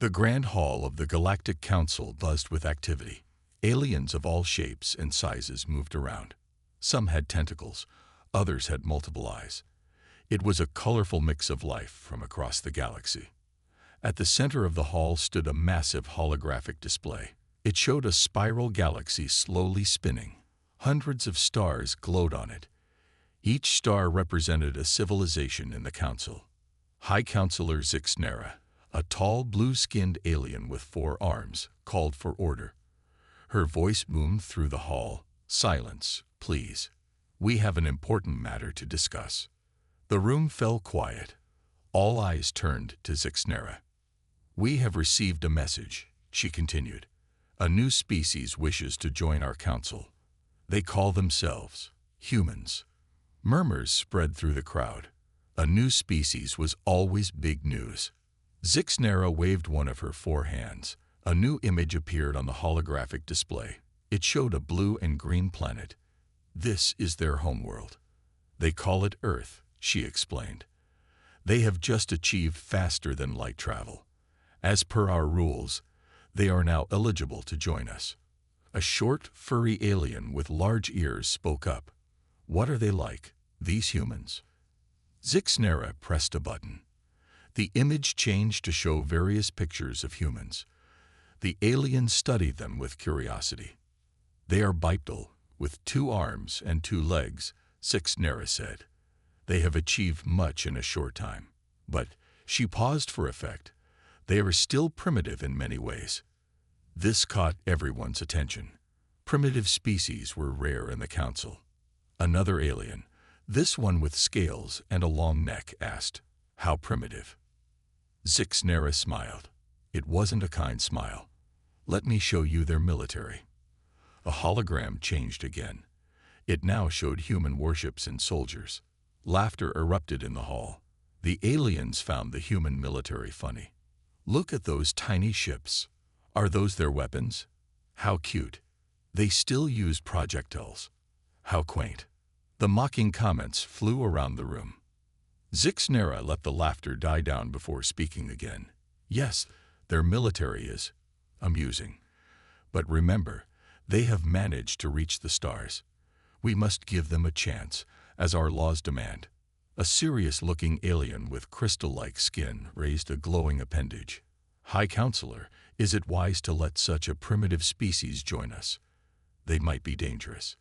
The Grand Hall of the Galactic Council buzzed with activity. Aliens of all shapes and sizes moved around. Some had tentacles, others had multiple eyes. It was a colorful mix of life from across the galaxy. At the center of the hall stood a massive holographic display. It showed a spiral galaxy slowly spinning. Hundreds of stars glowed on it. Each star represented a civilization in the council. High Counselor Zixnera, a tall, blue-skinned alien with 4 arms, called for order. Her voice boomed through the hall. "Silence, please. We have an important matter to discuss." The room fell quiet. All eyes turned to Zixnera. "We have received a message," she continued. "A new species wishes to join our council. They call themselves humans." Murmurs spread through the crowd. A new species was always big news. Zixnera waved one of her 4 hands. A new image appeared on the holographic display. It showed a blue and green planet. "This is their homeworld. They call it Earth," she explained. "They have just achieved faster than light travel. As per our rules, they are now eligible to join us." A short, furry alien with large ears spoke up. "What are they like, these humans?" Zixnera pressed a button. The image changed to show various pictures of humans. The alien studied them with curiosity. "They are bipedal, with 2 arms and 2 legs," Zixnera said. "They have achieved much in a short time. But," she paused for effect, "they are still primitive in many ways." This caught everyone's attention. Primitive species were rare in the council. Another alien, this one with scales and a long neck, asked, "How primitive?" Zixnera smiled. It wasn't a kind smile. "Let me show you their military." A hologram changed again. It now showed human warships and soldiers. Laughter erupted in the hall. The aliens found the human military funny. "Look at those tiny ships. Are those their weapons? How cute. They still use projectiles. How quaint." The mocking comments flew around the room. Zixnera let the laughter die down before speaking again. "Yes, their military is amusing. But remember, they have managed to reach the stars. We must give them a chance, as our laws demand." A serious-looking alien with crystal-like skin raised a glowing appendage. "High Counselor, is it wise to let such a primitive species join us? They might be dangerous."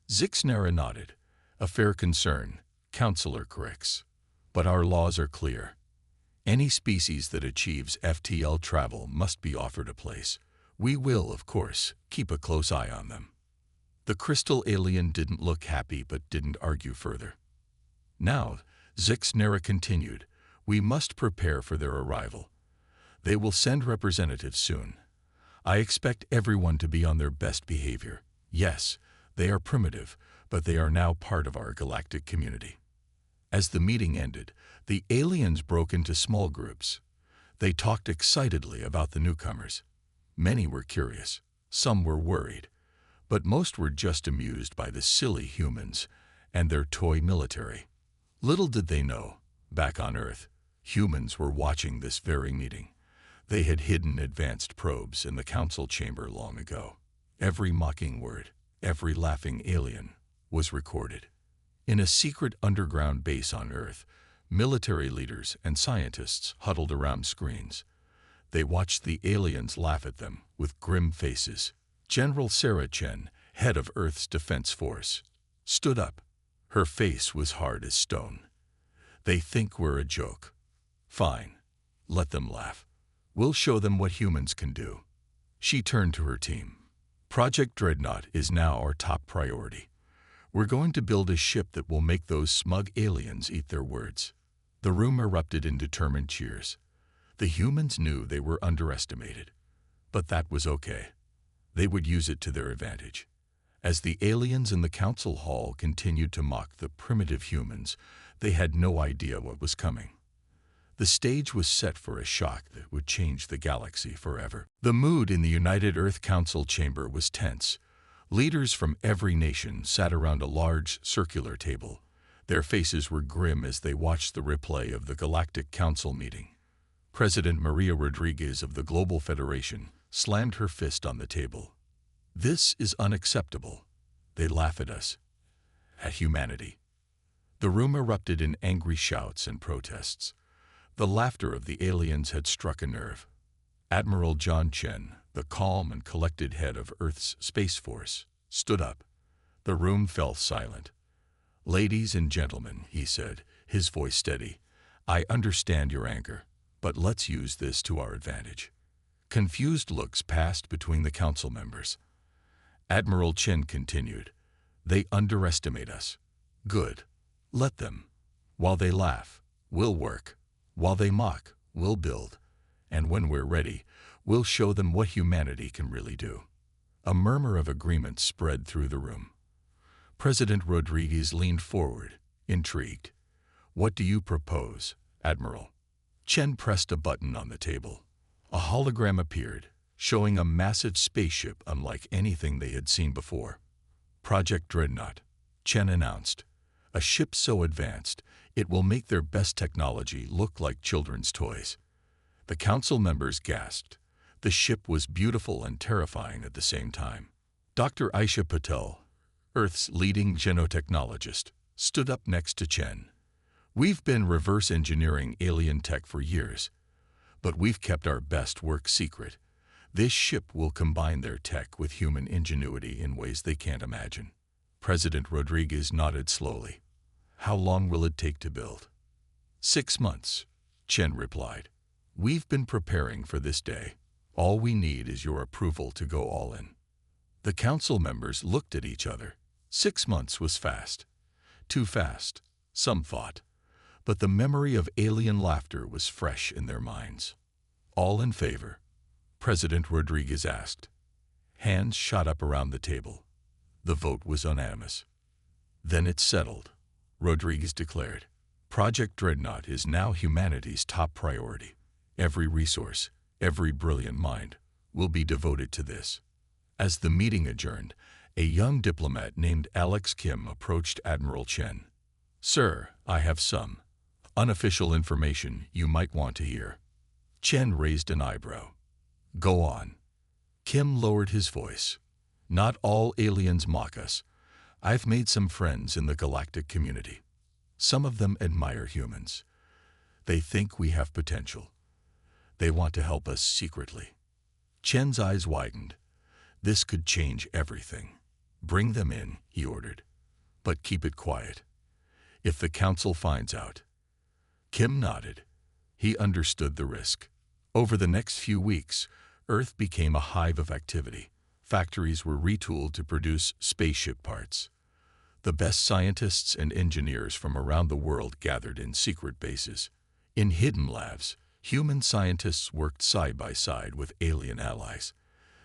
Zixnera nodded. "A fair concern, Counselor Crix. But our laws are clear. Any species that achieves FTL travel must be offered a place. We will, of course, keep a close eye on them." The crystal alien didn't look happy but didn't argue further. "Now," Zixnera continued, "we must prepare for their arrival. They will send representatives soon. I expect everyone to be on their best behavior. Yes, they are primitive, but they are now part of our galactic community." As the meeting ended, the aliens broke into small groups. They talked excitedly about the newcomers. Many were curious, some were worried, but most were just amused by the silly humans and their toy military. Little did they know, back on Earth, humans were watching this very meeting. They had hidden advanced probes in the council chamber long ago. Every mocking word, every laughing alien, was recorded. In a secret underground base on Earth, military leaders and scientists huddled around screens. They watched the aliens laugh at them with grim faces. General Sarah Chen, head of Earth's Defense Force, stood up. Her face was hard as stone. "They think we're a joke. Fine, let them laugh. We'll show them what humans can do." She turned to her team. "Project Dreadnought is now our top priority. We're going to build a ship that will make those smug aliens eat their words." The room erupted in determined cheers. The humans knew they were underestimated, but that was okay. They would use it to their advantage. As the aliens in the council hall continued to mock the primitive humans, they had no idea what was coming. The stage was set for a shock that would change the galaxy forever. The mood in the United Earth Council chamber was tense. Leaders from every nation sat around a large, circular table. Their faces were grim as they watched the replay of the Galactic Council meeting. President Maria Rodriguez of the Global Federation slammed her fist on the table. This is unacceptable. They laugh at us, at humanity. The room erupted in angry shouts and protests. The laughter of the aliens had struck a nerve. Admiral John Chen, the calm and collected head of Earth's Space Force, stood up. The room fell silent. "Ladies and gentlemen," he said, his voice steady, "I understand your anger, but let's use this to our advantage." Confused looks passed between the council members. Admiral Chen continued, "They underestimate us. Good. Let them. While they laugh, we'll work. While they mock, we'll build. And when we're ready, we'll show them what humanity can really do." A murmur of agreement spread through the room. President Rodriguez leaned forward, intrigued. "What do you propose, Admiral?" Chen pressed a button on the table. A hologram appeared, showing a massive spaceship unlike anything they had seen before. "Project Dreadnought," Chen announced. "A ship so advanced, it will make their best technology look like children's toys." The council members gasped. The ship was beautiful and terrifying at the same time. Dr. Aisha Patel, Earth's leading genotechnologist, stood up next to Chen. "We've been reverse engineering alien tech for years, but we've kept our best work secret. This ship will combine their tech with human ingenuity in ways they can't imagine." President Rodriguez nodded slowly. "How long will it take to build?" 6 months, Chen replied. "We've been preparing for this day. All we need is your approval to go all in." The council members looked at each other. 6 months was fast. Too fast, some thought. But the memory of alien laughter was fresh in their minds. "All in favor?" President Rodriguez asked. Hands shot up around the table. The vote was unanimous. "Then it's settled," Rodriguez declared. "Project Dreadnought is now humanity's top priority. Every resource, every brilliant mind, will be devoted to this." As the meeting adjourned, a young diplomat named Alex Kim approached Admiral Chen. "Sir, I have some unofficial information you might want to hear." Chen raised an eyebrow. "Go on." Kim lowered his voice. "Not all aliens mock us. I've made some friends in the galactic community. Some of them admire humans. They think we have potential. They want to help us secretly." Chen's eyes widened. This could change everything. "Bring them in," he ordered. "But keep it quiet. If the council finds out." Kim nodded. He understood the risk. Over the next few weeks, Earth became a hive of activity. Factories were retooled to produce spaceship parts. The best scientists and engineers from around the world gathered in secret bases. In hidden labs, human scientists worked side by side with alien allies.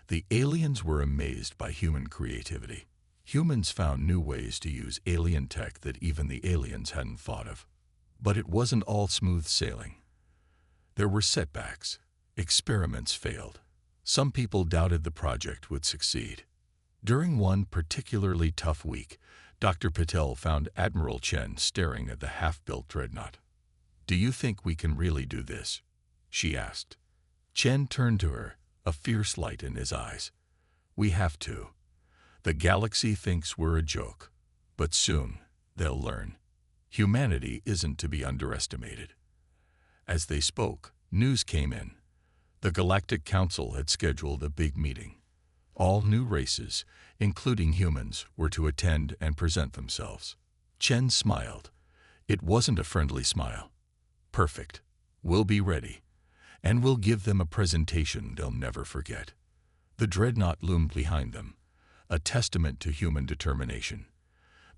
The aliens were amazed by human creativity. Humans found new ways to use alien tech that even the aliens hadn't thought of. But it wasn't all smooth sailing. There were setbacks. Experiments failed. Some people doubted the project would succeed. During one particularly tough week, Dr. Patel found Admiral Chen staring at the half-built Dreadnought. "Do you think we can really do this?" she asked. Chen turned to her, a fierce light in his eyes. "We have to. The galaxy thinks we're a joke, but soon they'll learn. Humanity isn't to be underestimated." As they spoke, news came in. The Galactic Council had scheduled a big meeting. All new races, including humans, were to attend and present themselves. Chen smiled. It wasn't a friendly smile. "Perfect. We'll be ready. And we'll give them a presentation they'll never forget." The Dreadnought loomed behind them, a testament to human determination.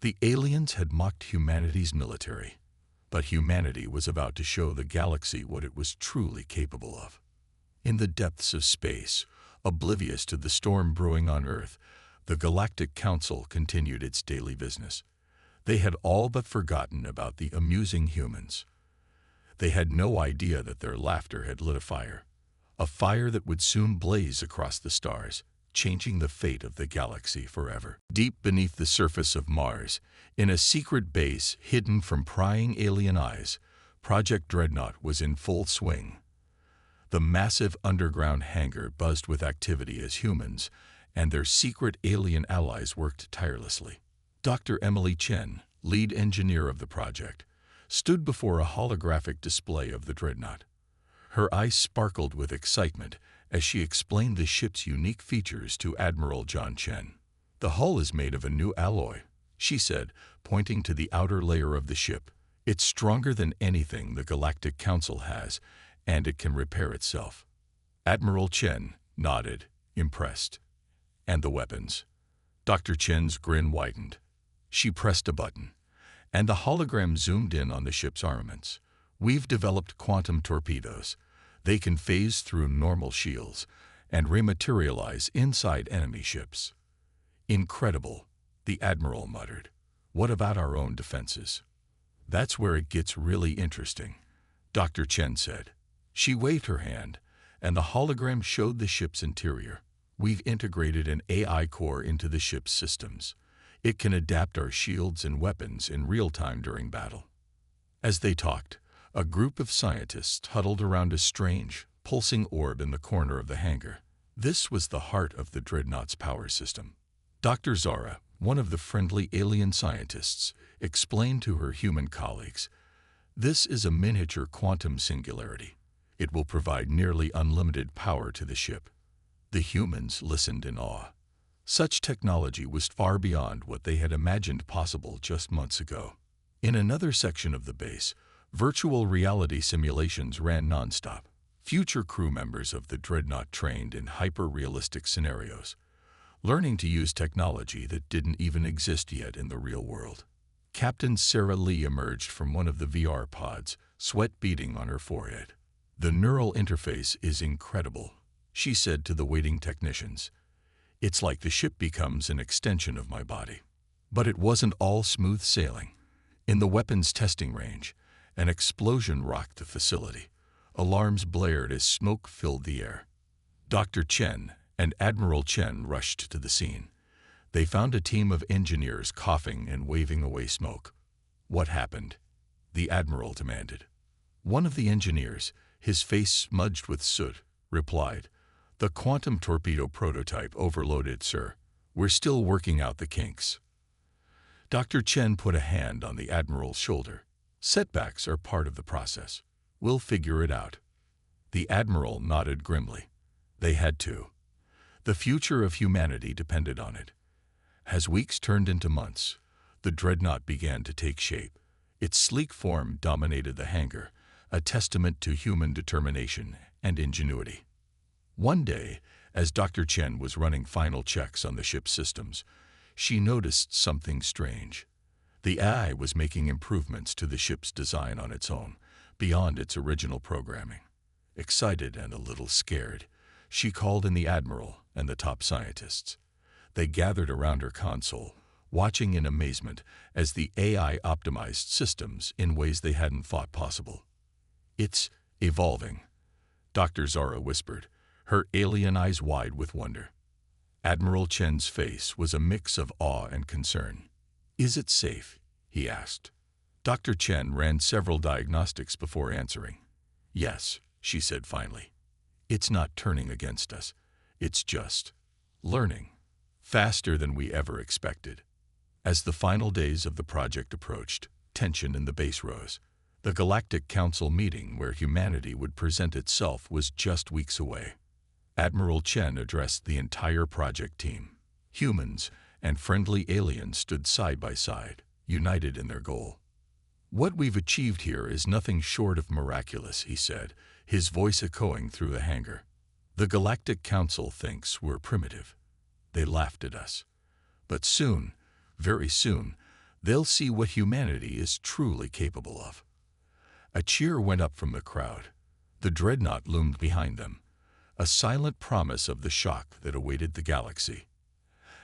The aliens had mocked humanity's military, but humanity was about to show the galaxy what it was truly capable of. In the depths of space, oblivious to the storm brewing on Earth, the Galactic Council continued its daily business. They had all but forgotten about the amusing humans. They had no idea that their laughter had lit a fire that would soon blaze across the stars, changing the fate of the galaxy forever. Deep beneath the surface of Mars, in a secret base hidden from prying alien eyes, Project Dreadnought was in full swing. The massive underground hangar buzzed with activity as humans and their secret alien allies worked tirelessly. Dr. Emily Chen, lead engineer of the project, stood before a holographic display of the Dreadnought. Her eyes sparkled with excitement as she explained the ship's unique features to Admiral John Chen. "The hull is made of a new alloy," she said, pointing to the outer layer of the ship. "It's stronger than anything the Galactic Council has, and it can repair itself." Admiral Chen nodded, impressed. "And the weapons?" Dr. Chen's grin widened. She pressed a button, and the hologram zoomed in on the ship's armaments. "We've developed quantum torpedoes. They can phase through normal shields and rematerialize inside enemy ships." "Incredible," the Admiral muttered. "What about our own defenses?" "That's where it gets really interesting," Dr. Chen said. She waved her hand, and the hologram showed the ship's interior. "We've integrated an AI core into the ship's systems. It can adapt our shields and weapons in real time during battle." As they talked, a group of scientists huddled around a strange, pulsing orb in the corner of the hangar. This was the heart of the Dreadnought's power system. Dr. Zara, one of the friendly alien scientists, explained to her human colleagues, "This is a miniature quantum singularity. It will provide nearly unlimited power to the ship." The humans listened in awe. Such technology was far beyond what they had imagined possible just months ago. In another section of the base, virtual reality simulations ran nonstop. Future crew members of the Dreadnought trained in hyper-realistic scenarios, learning to use technology that didn't even exist yet in the real world. Captain Sarah Lee emerged from one of the VR pods, sweat beading on her forehead. "The neural interface is incredible," she said to the waiting technicians. "It's like the ship becomes an extension of my body." But it wasn't all smooth sailing. In the weapons testing range, an explosion rocked the facility. Alarms blared as smoke filled the air. Dr. Chen and Admiral Chen rushed to the scene. They found a team of engineers coughing and waving away smoke. "What happened?" the Admiral demanded. One of the engineers, his face smudged with soot, replied, "The quantum torpedo prototype overloaded, sir. We're still working out the kinks." Dr. Chen put a hand on the Admiral's shoulder. "Setbacks are part of the process. We'll figure it out." The Admiral nodded grimly. They had to. The future of humanity depended on it. As weeks turned into months, the Dreadnought began to take shape. Its sleek form dominated the hangar, a testament to human determination and ingenuity. One day, as Dr. Chen was running final checks on the ship's systems, she noticed something strange. The AI was making improvements to the ship's design on its own, beyond its original programming. Excited and a little scared, she called in the Admiral and the top scientists. They gathered around her console, watching in amazement as the AI optimized systems in ways they hadn't thought possible. "It's evolving," Dr. Zara whispered, her alien eyes wide with wonder. Admiral Chen's face was a mix of awe and concern. "Is it safe?" he asked. Dr. Chen ran several diagnostics before answering. "Yes," she said finally. "It's not turning against us. It's just learning faster than we ever expected." As the final days of the project approached, tension in the base rose. The Galactic Council meeting where humanity would present itself was just weeks away. Admiral Chen addressed the entire project team. Humans and friendly aliens stood side by side, united in their goal. "What we've achieved here is nothing short of miraculous," he said, his voice echoing through the hangar. "The Galactic Council thinks we're primitive. They laughed at us. But soon, very soon, they'll see what humanity is truly capable of." A cheer went up from the crowd. The Dreadnought loomed behind them, a silent promise of the shock that awaited the galaxy.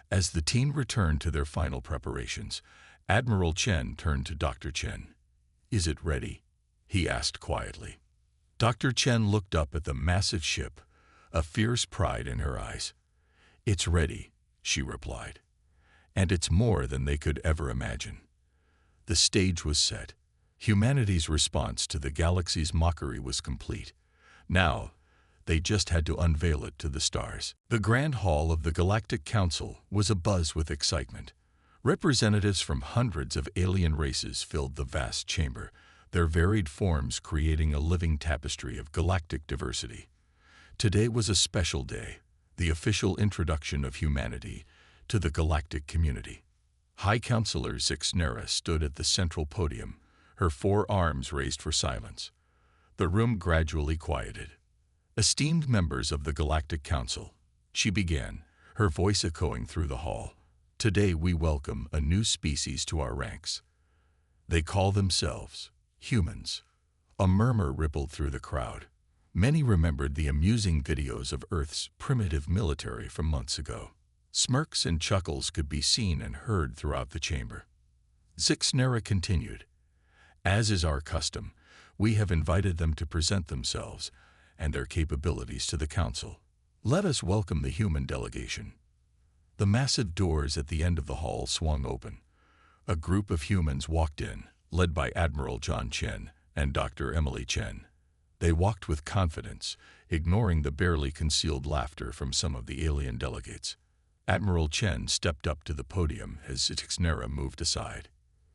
As the team returned to their final preparations, Admiral Chen turned to Dr. Chen. "Is it ready?" he asked quietly. Dr. Chen looked up at the massive ship, a fierce pride in her eyes. "It's ready," she replied. "And it's more than they could ever imagine." The stage was set. Humanity's response to the galaxy's mockery was complete. Now, They just had to unveil it to the stars. The Grand Hall of the Galactic Council was abuzz with excitement. Representatives from hundreds of alien races filled the vast chamber, their varied forms creating a living tapestry of galactic diversity. Today was a special day, the official introduction of humanity to the galactic community. High Counselor Zixnera stood at the central podium, her 4 arms raised for silence. The room gradually quieted. Esteemed members of the Galactic Council, she began, her voice echoing through the hall. Today we welcome a new species to our ranks. They call themselves humans. A murmur rippled through the crowd. Many remembered the amusing videos of Earth's primitive military from months ago. Smirks and chuckles could be seen and heard throughout the chamber. Zixnera continued, "As is our custom, we have invited them to present themselves and their capabilities to the Council. Let us welcome the human delegation." The massive doors at the end of the hall swung open. A group of humans walked in, led by Admiral John Chen and Dr. Emily Chen. They walked with confidence, ignoring the barely concealed laughter from some of the alien delegates. Admiral Chen stepped up to the podium as Zixnera moved aside.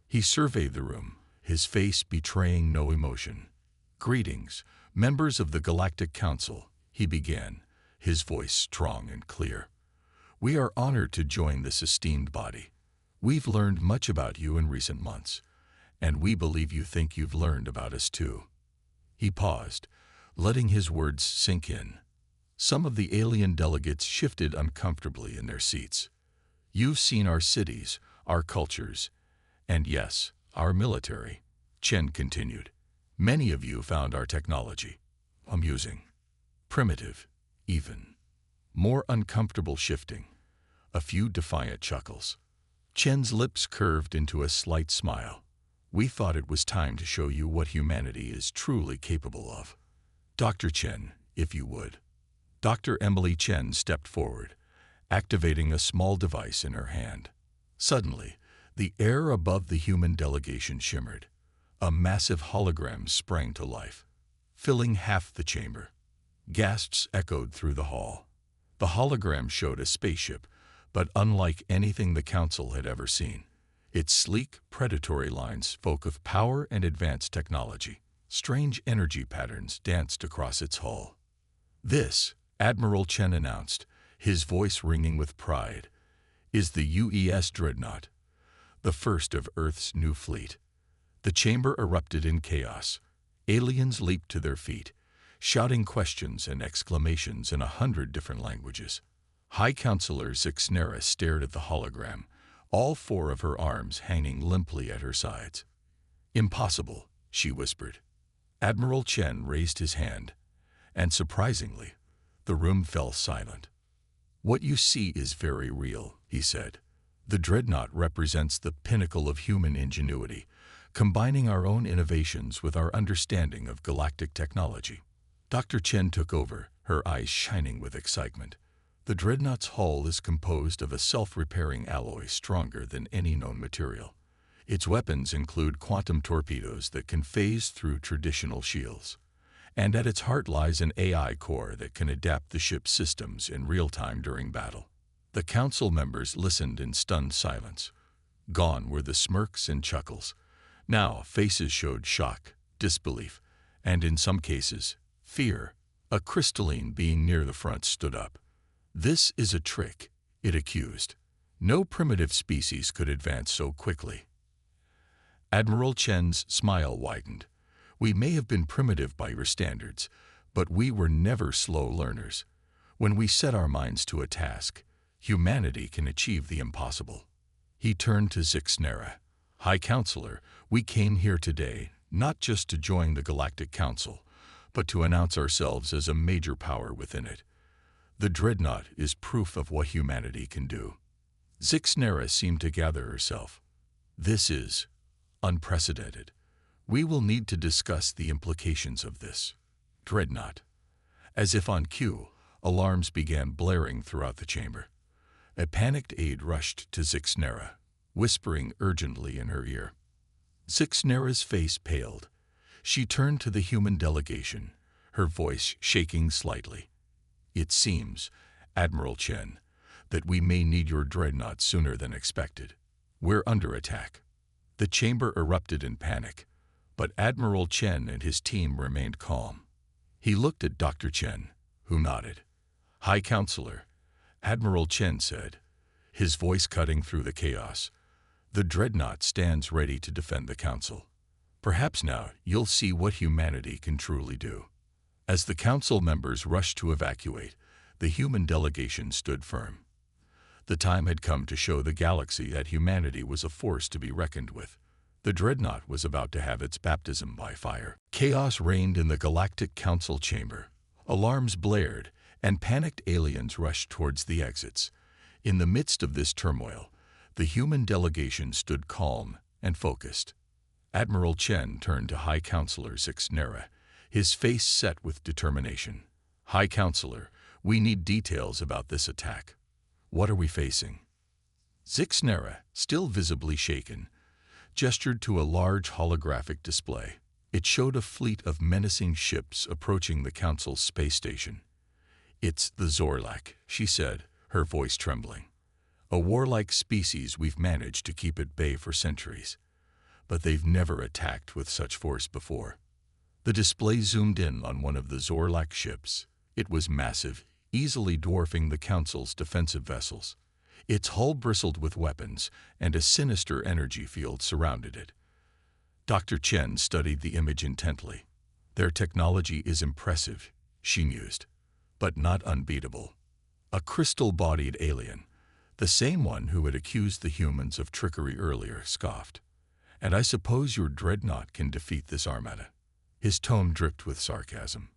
He surveyed the room, his face betraying no emotion. "Greetings, members of the Galactic Council," he began, his voice strong and clear. "We are honored to join this esteemed body. We've learned much about you in recent months, and we believe you think you've learned about us too." He paused, letting his words sink in. Some of the alien delegates shifted uncomfortably in their seats. "You've seen our cities, our cultures, and yes, our military," Chen continued. "Many of you found our technology amusing, primitive, even. More uncomfortable shifting, a few defiant chuckles." Chen's lips curved into a slight smile. "We thought it was time to show you what humanity is truly capable of. Dr. Chen, if you would." Dr. Emily Chen stepped forward, activating a small device in her hand. Suddenly, the air above the human delegation shimmered. A massive hologram sprang to life, filling half the chamber. Gasps echoed through the hall. The hologram showed a spaceship, but unlike anything the Council had ever seen. Its sleek, predatory lines spoke of power and advanced technology. Strange energy patterns danced across its hull. "This," Admiral Chen announced, his voice ringing with pride, "is the UES Dreadnought, the first of Earth's new fleet." The chamber erupted in chaos. Aliens leaped to their feet, shouting questions and exclamations in 100 different languages. High Counselor Zixnera stared at the hologram, all 4 of her arms hanging limply at her sides. "Impossible," she whispered. Admiral Chen raised his hand, and surprisingly, the room fell silent. "What you see is very real," he said. "The Dreadnought represents the pinnacle of human ingenuity, combining our own innovations with our understanding of galactic technology." Dr. Chen took over, her eyes shining with excitement. "The Dreadnought's hull is composed of a self-repairing alloy stronger than any known material. Its weapons include quantum torpedoes that can phase through traditional shields. And at its heart lies an AI core that can adapt the ship's systems in real time during battle." The Council members listened in stunned silence. Gone were the smirks and chuckles. Now faces showed shock, disbelief, and in some cases, fear. A crystalline being near the front stood up. "This is a trick," it accused. "No primitive species could advance so quickly." Admiral Chen's smile widened. "We may have been primitive by your standards, but we were never slow learners. When we set our minds to a task, humanity can achieve the impossible." He turned to Zixnera. "High Counselor, we came here today not just to join the Galactic Council, but to announce ourselves as a major power within it. The Dreadnought is proof of what humanity can do." Zixnera seemed to gather herself. "This is unprecedented. We will need to discuss the implications of this. Dreadnought." As if on cue, alarms began blaring throughout the chamber. A panicked aide rushed to Zixnera, whispering urgently in her ear. Zixnera's face paled. She turned to the human delegation, her voice shaking slightly. "It seems, Admiral Chen, that we may need your dreadnought sooner than expected. We're under attack." The chamber erupted in panic, but Admiral Chen and his team remained calm. He looked at Dr. Chen, who nodded. "High Counselor," Admiral Chen said, his voice cutting through the chaos, "the dreadnought stands ready to defend the Council. Perhaps now you'll see what humanity can truly do." As the Council members rushed to evacuate, the human delegation stood firm. The time had come to show the galaxy that humanity was a force to be reckoned with. The Dreadnought was about to have its baptism by fire. Chaos reigned in the Galactic Council chamber. Alarms blared, and panicked aliens rushed towards the exits. In the midst of this turmoil, the human delegation stood calm and focused. Admiral Chen turned to High Counselor Zixnera, his face set with determination. "High Counselor, we need details about this attack. What are we facing?" Zixnera, still visibly shaken, gestured to a large holographic display. It showed a fleet of menacing ships approaching the Council's space station. "It's the Zorlak," she said, her voice trembling. "A warlike species we've managed to keep at bay for centuries. But they've never attacked with such force before." The display zoomed in on one of the Zorlak ships. It was massive, easily dwarfing the Council's defensive vessels. Its hull bristled with weapons, and a sinister energy field surrounded it. Dr. Chen studied the image intently. "Their technology is impressive," she mused, "but not unbeatable." A crystal-bodied alien, the same one who had accused the humans of trickery earlier, scoffed. "And I suppose your dreadnought can defeat this armada?" His tone dripped with sarcasm.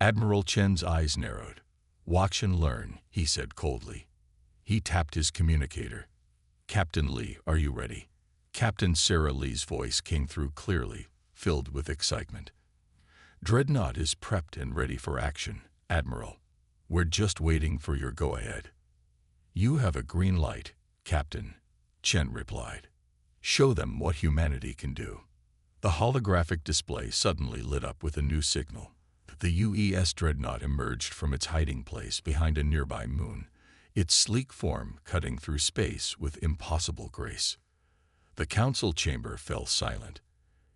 Admiral Chen's eyes narrowed. "Watch and learn," he said coldly. He tapped his communicator. "Captain Lee, are you ready?" Captain Sarah Lee's voice came through clearly, filled with excitement. "Dreadnought is prepped and ready for action, Admiral. We're just waiting for your go-ahead." "You have a green light, Captain," Chen replied. "Show them what humanity can do." The holographic display suddenly lit up with a new signal. The UES Dreadnought emerged from its hiding place behind a nearby moon, its sleek form cutting through space with impossible grace. The Council chamber fell silent.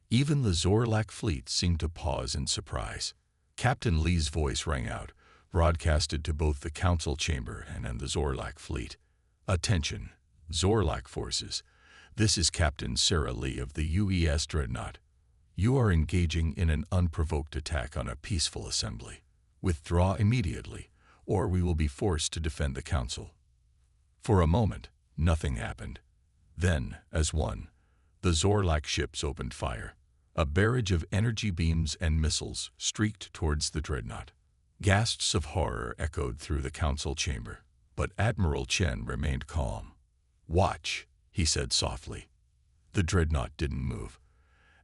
Even the Zorlak fleet seemed to pause in surprise. Captain Lee's voice rang out, broadcasted to both the Council chamber and the Zorlak fleet. "Attention, Zorlak forces. This is Captain Sarah Lee of the UES Dreadnought. You are engaging in an unprovoked attack on a peaceful assembly. Withdraw immediately, or we will be forced to defend the Council." For a moment, nothing happened. Then, as one, the Zorlak ships opened fire. A barrage of energy beams and missiles streaked towards the Dreadnought. Gasps of horror echoed through the Council chamber, but Admiral Chen remained calm. "Watch," he said softly. The Dreadnought didn't move.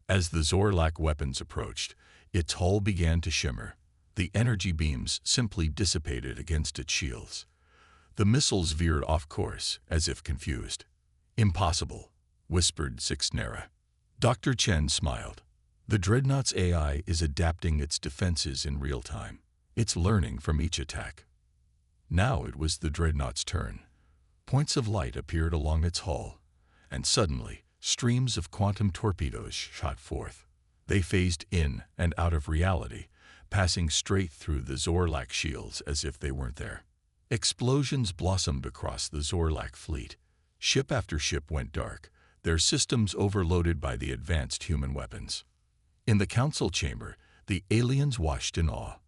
As the Zorlak weapons approached, its hull began to shimmer. The energy beams simply dissipated against its shields. The missiles veered off course, as if confused. "Impossible," whispered Zixnera. Dr. Chen smiled. "The Dreadnought's AI is adapting its defenses in real time. It's learning from each attack." Now it was the Dreadnought's turn. Points of light appeared along its hull, and suddenly, streams of quantum torpedoes shot forth. They phased in and out of reality, passing straight through the Zorlak shields as if they weren't there. Explosions blossomed across the Zorlak fleet. Ship after ship went dark, their systems overloaded by the advanced human weapons. In the Council chamber, the aliens watched in awe.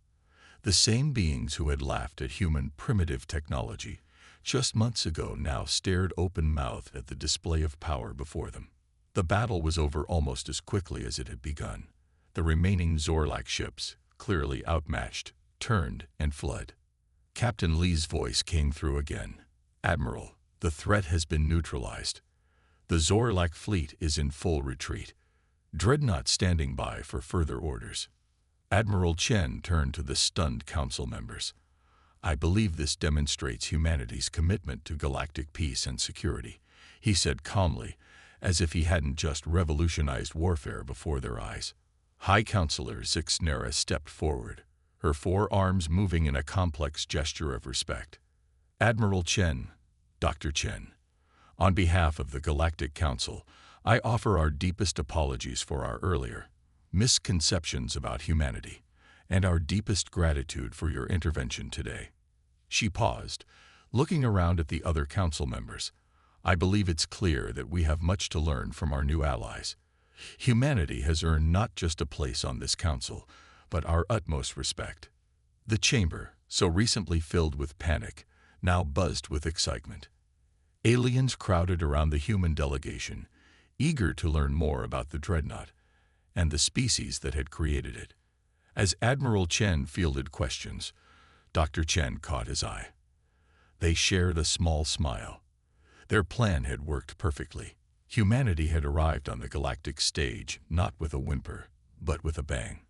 The same beings who had laughed at human primitive technology just months ago now stared open-mouthed at the display of power before them. The battle was over almost as quickly as it had begun. The remaining Zorlak ships, clearly outmatched, turned and fled. Captain Lee's voice came through again. "Admiral, the threat has been neutralized. The Zorlak fleet is in full retreat. Dreadnought standing by for further orders." Admiral Chen turned to the stunned Council members. "I believe this demonstrates humanity's commitment to galactic peace and security," he said calmly, as if he hadn't just revolutionized warfare before their eyes. High Counselor Zixnera stepped forward, her forearms moving in a complex gesture of respect. Admiral Chen, Dr. Chen, on behalf of the Galactic Council, I offer our deepest apologies for our earlier misconceptions about humanity and our deepest gratitude for your intervention today. She paused, looking around at the other council members. I believe it's clear that we have much to learn from our new allies. Humanity has earned not just a place on this council, but our utmost respect. The chamber, so recently filled with panic, now buzzed with excitement. Aliens crowded around the human delegation, eager to learn more about the Dreadnought and the species that had created it. As Admiral Chen fielded questions, Dr. Chen caught his eye. They shared a small smile. Their plan had worked perfectly. Humanity had arrived on the galactic stage, not with a whimper, but with a bang.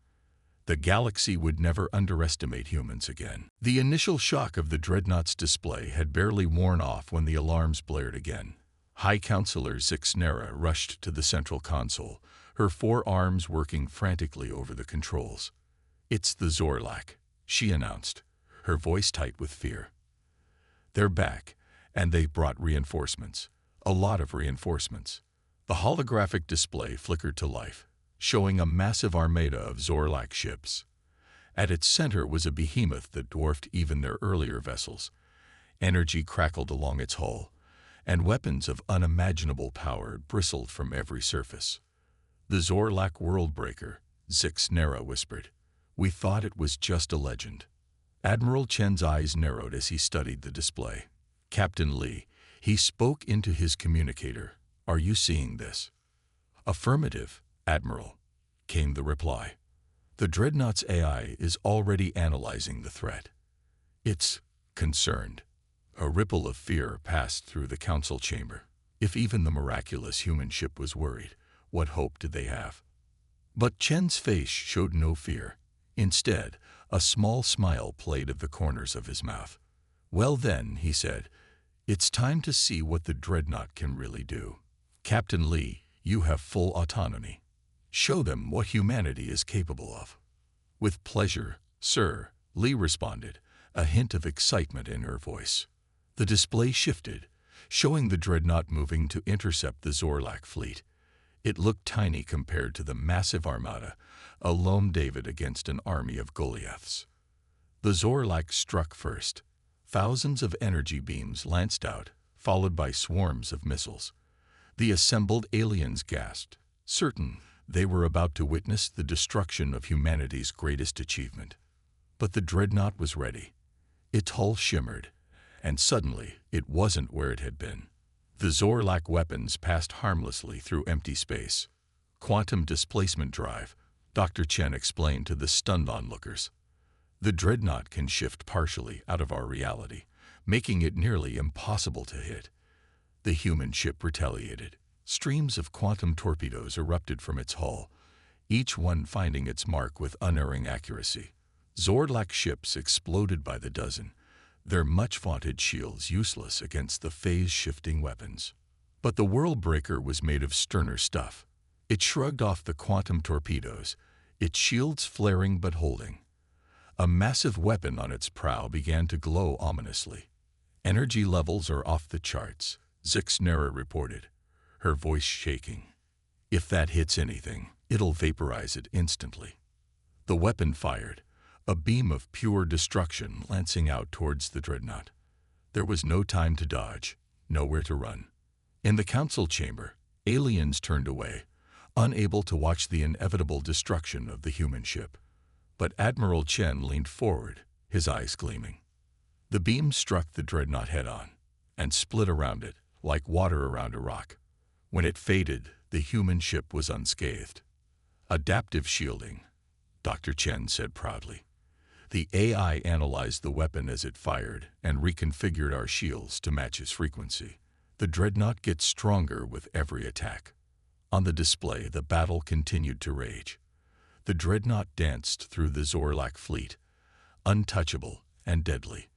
The galaxy would never underestimate humans again. The initial shock of the Dreadnought's display had barely worn off when the alarms blared again. High Counselor Zixnera rushed to the central console, her forearms working frantically over the controls. "It's the Zorlak," she announced, her voice tight with fear. "They're back, and they've brought reinforcements. A lot of reinforcements." The holographic display flickered to life, showing a massive armada of Zorlak ships. At its center was a behemoth that dwarfed even their earlier vessels. Energy crackled along its hull, and weapons of unimaginable power bristled from every surface. "The Zorlak Worldbreaker," Zixnera whispered. "We thought it was just a legend." Admiral Chen's eyes narrowed as he studied the display. "Captain Lee," he spoke into his communicator, "are you seeing this?" "Affirmative, Admiral," came the reply. "The Dreadnought's AI is already analyzing the threat. It's concerned." A ripple of fear passed through the council chamber. If even the miraculous human ship was worried, what hope did they have? But Chen's face showed no fear. Instead, a small smile played at the corners of his mouth. "Well then," he said, "it's time to see what the Dreadnought can really do. Captain Lee, you have full autonomy. Show them what humanity is capable of." "With pleasure, sir," Lee responded, a hint of excitement in her voice. The display shifted, showing the Dreadnought moving to intercept the Zorlak fleet. It looked tiny compared to the massive armada, a lone David against an army of Goliaths. The Zorlak struck first. Thousands of energy beams lanced out, followed by swarms of missiles. The assembled aliens gasped, certain they were about to witness the destruction of humanity's greatest achievement. But the Dreadnought was ready. Its hull shimmered, and suddenly it wasn't where it had been. The Zorlak weapons passed harmlessly through empty space. "Quantum displacement drive," Dr. Chen explained to the stunned onlookers. "The Dreadnought can shift partially out of our reality, making it nearly impossible to hit." The human ship retaliated. Streams of quantum torpedoes erupted from its hull, each one finding its mark with unerring accuracy. Zorlak ships exploded by the dozen, their much-vaunted shields useless against the phase-shifting weapons. But the Worldbreaker was made of sterner stuff. It shrugged off the quantum torpedoes, its shields flaring but holding. A massive weapon on its prow began to glow ominously. "Energy levels are off the charts," Zixnera reported, her voice shaking. "If that hits anything, it'll vaporize it instantly." The weapon fired, a beam of pure destruction lancing out towards the Dreadnought. There was no time to dodge, nowhere to run. In the council chamber, aliens turned away, unable to watch the inevitable destruction of the human ship. But Admiral Chen leaned forward, his eyes gleaming. The beam struck the Dreadnought head-on and split around it like water around a rock. When it faded, the human ship was unscathed. "Adaptive shielding," Dr. Chen said proudly. "The AI analyzed the weapon as it fired and reconfigured our shields to match its frequency. The Dreadnought gets stronger with every attack." On the display, the battle continued to rage. The Dreadnought danced through the Zorlak fleet, untouchable and deadly.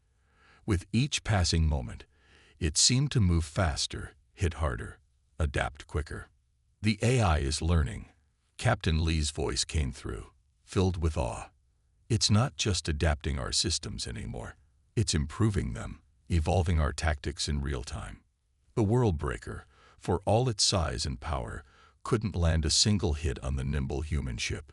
With each passing moment, it seemed to move faster, hit harder, adapt quicker. "The AI is learning," Captain Lee's voice came through, filled with awe. It's not just adapting our systems anymore. It's improving them, evolving our tactics in real time. The World Breaker, for all its size and power, couldn't land a single hit on the nimble human ship.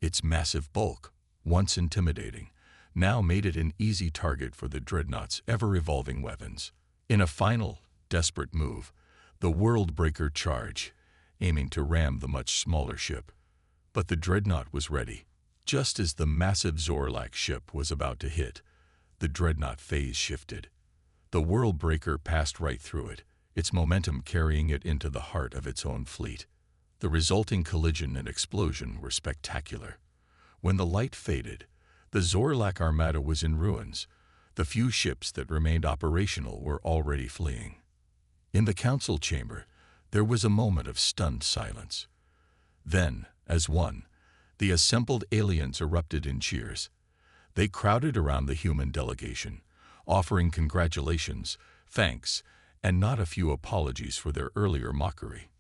Its massive bulk, once intimidating, now made it an easy target for the Dreadnought's ever-evolving weapons. In a final, desperate move, the World Breaker charged, aiming to ram the much smaller ship. But the Dreadnought was ready. Just as the massive Zorlak ship was about to hit, the Dreadnought phase shifted. The World Breaker passed right through it, its momentum carrying it into the heart of its own fleet. The resulting collision and explosion were spectacular. When the light faded, the Zorlak armada was in ruins. The few ships that remained operational were already fleeing. In the council chamber, there was a moment of stunned silence. Then, as one, the assembled aliens erupted in cheers. They crowded around the human delegation, offering congratulations, thanks, and not a few apologies for their earlier mockery.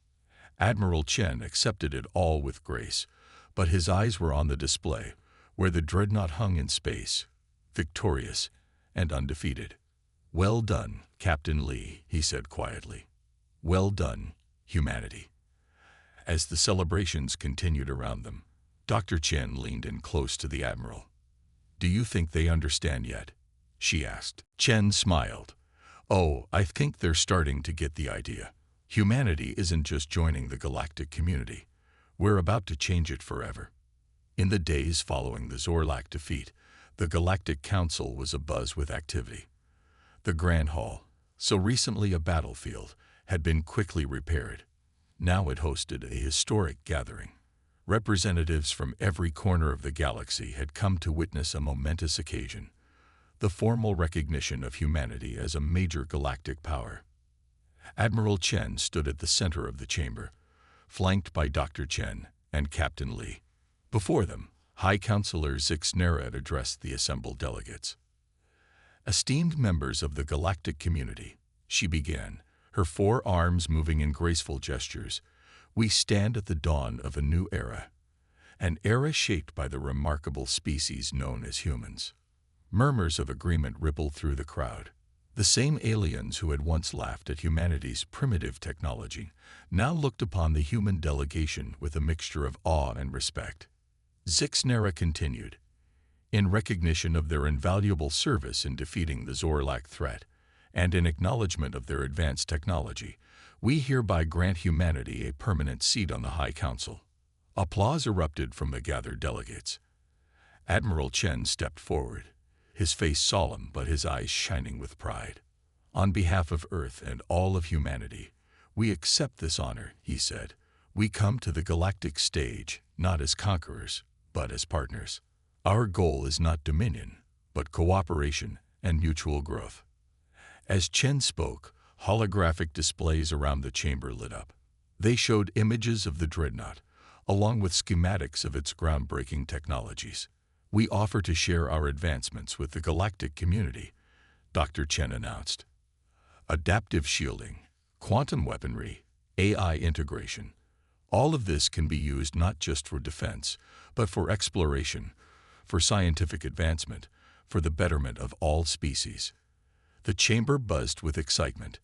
Admiral Chen accepted it all with grace, but his eyes were on the display, where the Dreadnought hung in space, victorious and undefeated. "Well done, Captain Lee," he said quietly. "Well done, humanity." As the celebrations continued around them, Dr. Chen leaned in close to the Admiral. "Do you think they understand yet?" she asked. Chen smiled. "Oh, I think they're starting to get the idea. Humanity isn't just joining the galactic community. We're about to change it forever." In the days following the Zorlak defeat, the Galactic Council was abuzz with activity. The Grand Hall, so recently a battlefield, had been quickly repaired. Now it hosted a historic gathering. Representatives from every corner of the galaxy had come to witness a momentous occasion, the formal recognition of humanity as a major galactic power. Admiral Chen stood at the center of the chamber, flanked by Dr. Chen and Captain Lee. Before them, High Counselor Zixneret addressed the assembled delegates. "Esteemed members of the galactic community," she began, her four arms moving in graceful gestures, "we stand at the dawn of a new era, an era shaped by the remarkable species known as humans." Murmurs of agreement rippled through the crowd. The same aliens who had once laughed at humanity's primitive technology now looked upon the human delegation with a mixture of awe and respect. Zixneret continued, "In recognition of their invaluable service in defeating the Zorlak threat, and in acknowledgement of their advanced technology, we hereby grant humanity a permanent seat on the High Council." Applause erupted from the gathered delegates. Admiral Chen stepped forward, his face solemn but his eyes shining with pride. "On behalf of Earth and all of humanity, we accept this honor," he said. "We come to the galactic stage, not as conquerors, but as partners. Our goal is not dominion, but cooperation and mutual growth." As Chen spoke, holographic displays around the chamber lit up. They showed images of the Dreadnought, along with schematics of its groundbreaking technologies. "We offer to share our advancements with the galactic community," Dr. Chen announced. "Adaptive shielding, quantum weaponry, AI integration. All of this can be used not just for defense, but for exploration, for scientific advancement, for the betterment of all species." The chamber buzzed with excitement.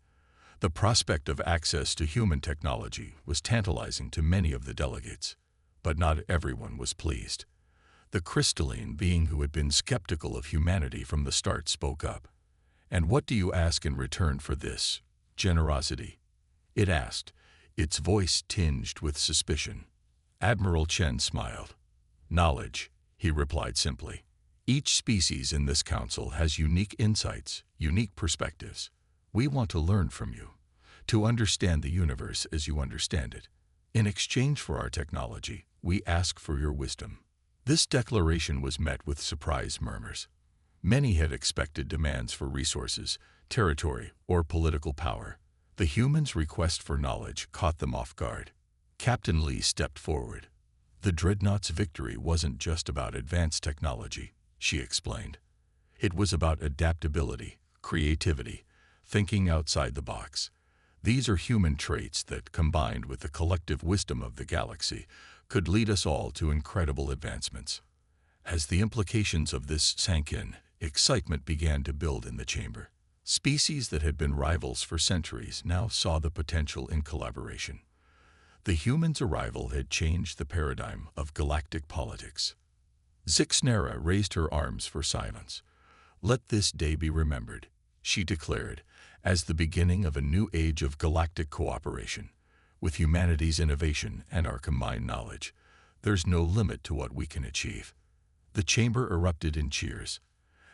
The prospect of access to human technology was tantalizing to many of the delegates, but not everyone was pleased. The crystalline being who had been skeptical of humanity from the start spoke up. "And what do you ask in return for this generosity?" it asked, its voice tinged with suspicion. Admiral Chen smiled. "Knowledge," he replied simply. "Each species in this council has unique insights, unique perspectives. We want to learn from you, to understand the universe as you understand it. In exchange for our technology, we ask for your wisdom." This declaration was met with surprised murmurs. Many had expected demands for resources, territory, or political power. The humans' request for knowledge caught them off guard. Captain Lee stepped forward. "The Dreadnought's victory wasn't just about advanced technology," she explained. "It was about adaptability, creativity, thinking outside the box. These are human traits that, combined with the collective wisdom of the galaxy, could lead us all to incredible advancements. As the implications of this sank in, excitement began to build in the chamber. Species that had been rivals for centuries now saw the potential in collaboration. The humans' arrival had changed the paradigm of galactic politics. Zixnera raised her arms for silence. "Let this day be remembered," she declared, "as the beginning of a new age of galactic cooperation. With humanity's innovation and our combined knowledge, there's no limit to what we can achieve." The chamber erupted in cheers.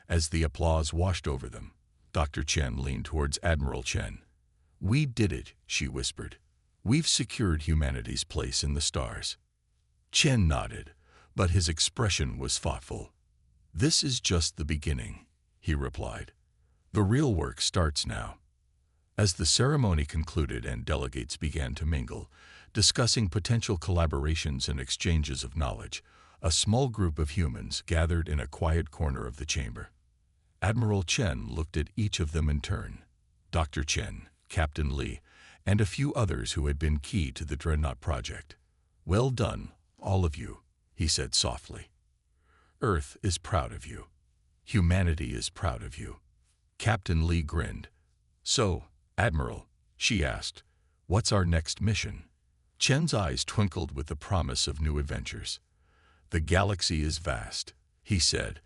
As the applause washed over them, Dr. Chen leaned towards Admiral Chen. "We did it," she whispered. "We've secured humanity's place in the stars." Chen nodded, but his expression was thoughtful. "This is just the beginning," he replied. "The real work starts now." As the ceremony concluded and delegates began to mingle, discussing potential collaborations and exchanges of knowledge, a small group of humans gathered in a quiet corner of the chamber. Admiral Chen looked at each of them in turn. Dr. Chen, Captain Li, and a few others who had been key to the Dreadnought project. "Well done, all of you," he said softly. "Earth is proud of you. Humanity is proud of you." Captain Li grinned. "So, Admiral," she asked, "what's our next mission?" Chen's eyes twinkled with the promise of new adventures. "The galaxy is vast," he said,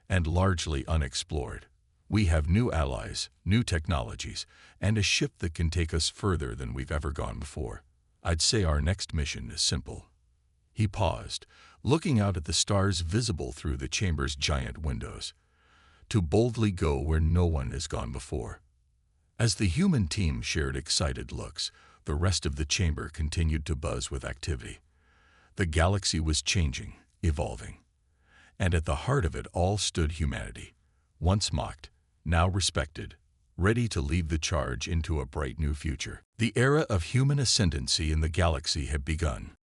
"and largely unexplored. We have new allies, new technologies, and a ship that can take us further than we've ever gone before. I'd say our next mission is simple." He paused, looking out at the stars visible through the chamber's giant windows. "To boldly go where no one has gone before." As the human team shared excited looks, the rest of the chamber continued to buzz with activity. The galaxy was changing, evolving. And at the heart of it all stood humanity, once mocked, now respected, ready to lead the charge into a bright new future. The era of human ascendancy in the galaxy had begun.